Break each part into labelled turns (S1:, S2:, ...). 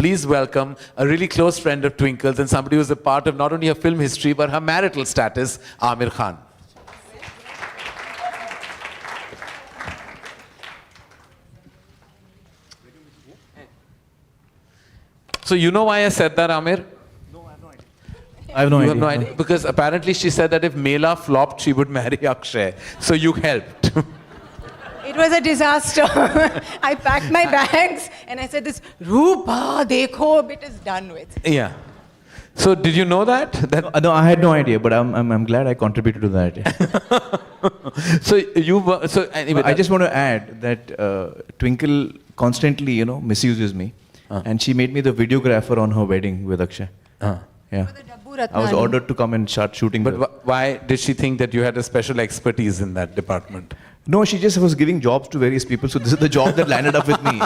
S1: Please welcome a really close friend of Twinkle's and somebody who's a part of not only her film history but her marital status, Amir Khan. So you know why I said that, Amir?
S2: I have no idea.
S1: You have no idea? Because apparently she said that if Mela flopped, she would marry Akshay. So you helped.
S3: It was a disaster. I packed my bags and I said, this Rupa, dekho, bit is done with.
S1: Yeah. So did you know that?
S2: No, I had no idea, but I'm glad I contributed to that.
S1: So anyway,
S2: I just want to add that Twinkle constantly, misuses me. And she made me the videographer on her wedding with Akshay. Yeah. I was ordered to come and start shooting.
S1: But why did she think that you had a special expertise in that department?
S2: No, she just was giving jobs to various people. So this is the job that landed up with me.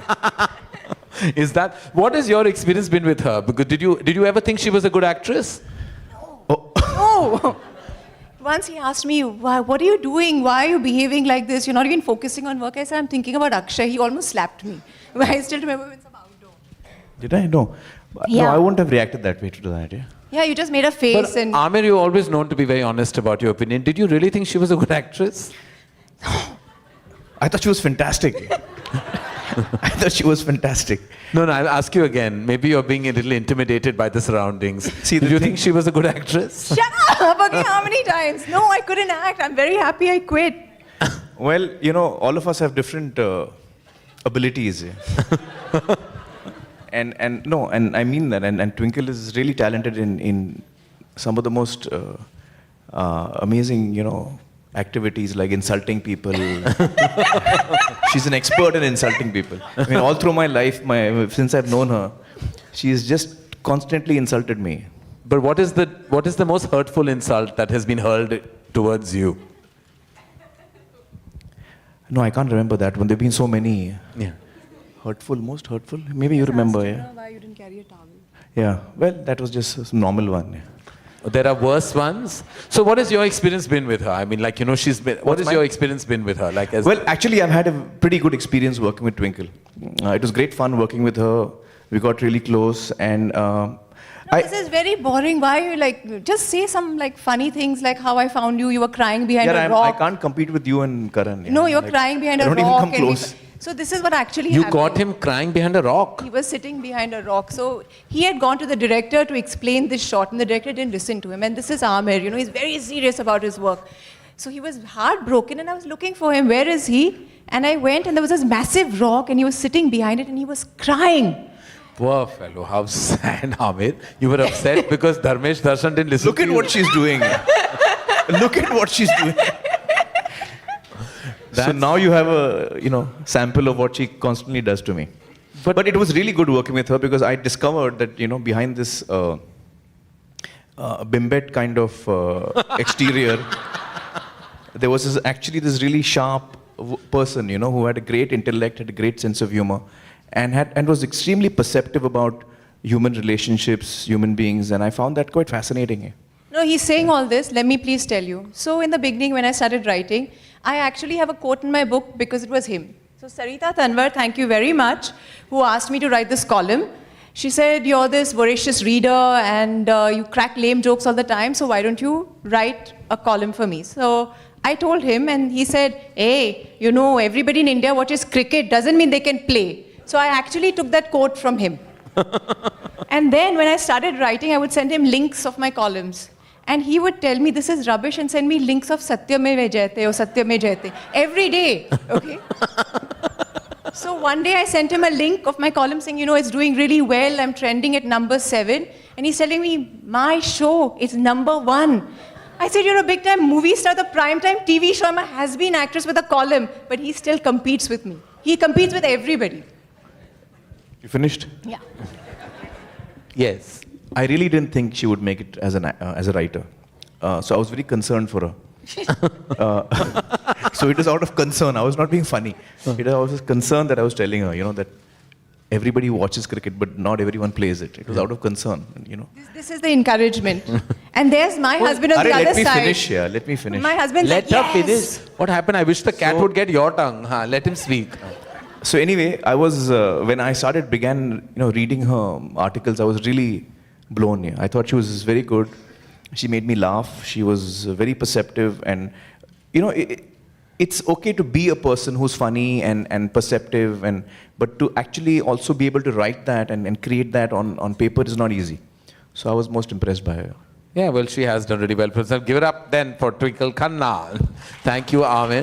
S1: What has your experience been with her? Because did you ever think she was a good actress?
S3: No. Once he asked me, what are you doing? Why are you behaving like this? You're not even focusing on work. I said, I'm thinking about Akshay. He almost slapped me. But I still remember in some outdoor.
S2: Did I? No.
S3: Yeah.
S2: No, I wouldn't have reacted that way to that, yeah.
S3: Yeah, you just made a face.
S1: But Amir, you're always known to be very honest about your opinion. Did you really think she was a good actress?
S2: I thought she was fantastic. I thought she was fantastic.
S1: No, I'll ask you again. Maybe you're being a little intimidated by the surroundings. Did you think she was a good actress?
S3: Shut up! Okay, how many times? No, I couldn't act. I'm very happy I quit.
S2: Well, all of us have different abilities. And I mean that. And Twinkle is really talented in some of the most amazing, activities like insulting people. She's an expert in insulting people. I mean, all through my life, since I've known her, she's just constantly insulted me.
S1: But what is the most hurtful insult that has been hurled towards you?
S2: No, I can't remember that one. There've been so many.
S1: Yeah.
S2: Most hurtful? Maybe you remember, yeah.
S3: Why you didn't carry a towel?
S2: Yeah, well, that was just a normal one. Yeah.
S1: There are worse ones. So what has your experience been with her? I mean, she's been. What has your experience been with her?
S2: Well, actually, I've had a pretty good experience working with Twinkle. It was great fun working with her. We got really close, and
S3: this is very boring. Why you just say some funny things like how I found you. You were crying behind a rock.
S2: I can't compete with you and Karan. Yeah.
S3: No, you're crying behind a rock.
S2: Don't even come close.
S3: So this is what actually happened.
S1: You got him crying behind a rock.
S3: He was sitting behind a rock. So he had gone to the director to explain this shot, and the director didn't listen to him. And this is Amir, he's very serious about his work. So he was heartbroken, and I was looking for him. Where is he? And I went, and there was this massive rock, and he was sitting behind it, and he was crying.
S1: Poor fellow, how sad, Amir. You were upset because Dharmesh Darshan didn't listen to you.
S2: Look at what she's doing. Look at what she's doing. So now you have a sample of what she constantly does to me. But it was really good working with her because I discovered that behind this bimbet kind of exterior, there was actually this really sharp person, who had a great intellect, had a great sense of humor, and was extremely perceptive about human relationships, human beings, and I found that quite fascinating.
S3: No, he's saying all this. Let me please tell you. So in the beginning, when I started writing, I actually have a quote in my book because it was him. So Sarita Tanwar, thank you very much, who asked me to write this column. She said, you're this voracious reader and you crack lame jokes all the time, so why don't you write a column for me? So I told him, and he said, hey, everybody in India watches cricket, doesn't mean they can play. So I actually took that quote from him. And then when I started writing, I would send him links of my columns. And he would tell me this is rubbish and send me links of Satyame Jayate or Satyame Jayate every day. Okay? So one day I sent him a link of my column saying, it's doing really well. I'm trending at number 7. And he's telling me, my show is number 1. I said, you're a big time movie star, the prime time TV show. I'm a has-been actress with a column. But he still competes with me. He competes with everybody.
S2: You finished?
S3: Yeah.
S1: Yes.
S2: I really didn't think she would make it as a writer. So I was very concerned for her. So it was out of concern. I was not being funny. I was concerned that I was telling her, that everybody watches cricket, but not everyone plays it. It was out of concern,
S3: This is the encouragement. And there's my husband on the other side.
S2: Let me finish.
S3: My husband
S1: Let
S3: said,
S1: her finish. What happened? I wish the cat would get your tongue. Let him speak.
S2: So anyway, I was when I began reading her articles, I was really blown. Yeah. I thought she was very good. She made me laugh. She was very perceptive, and it's okay to be a person who's funny and perceptive, but to actually also be able to write that and create that on paper is not easy. So I was most impressed by her.
S1: Yeah, well, she has done really well. So give it up then for Twinkle Khanna. Thank you, Amir.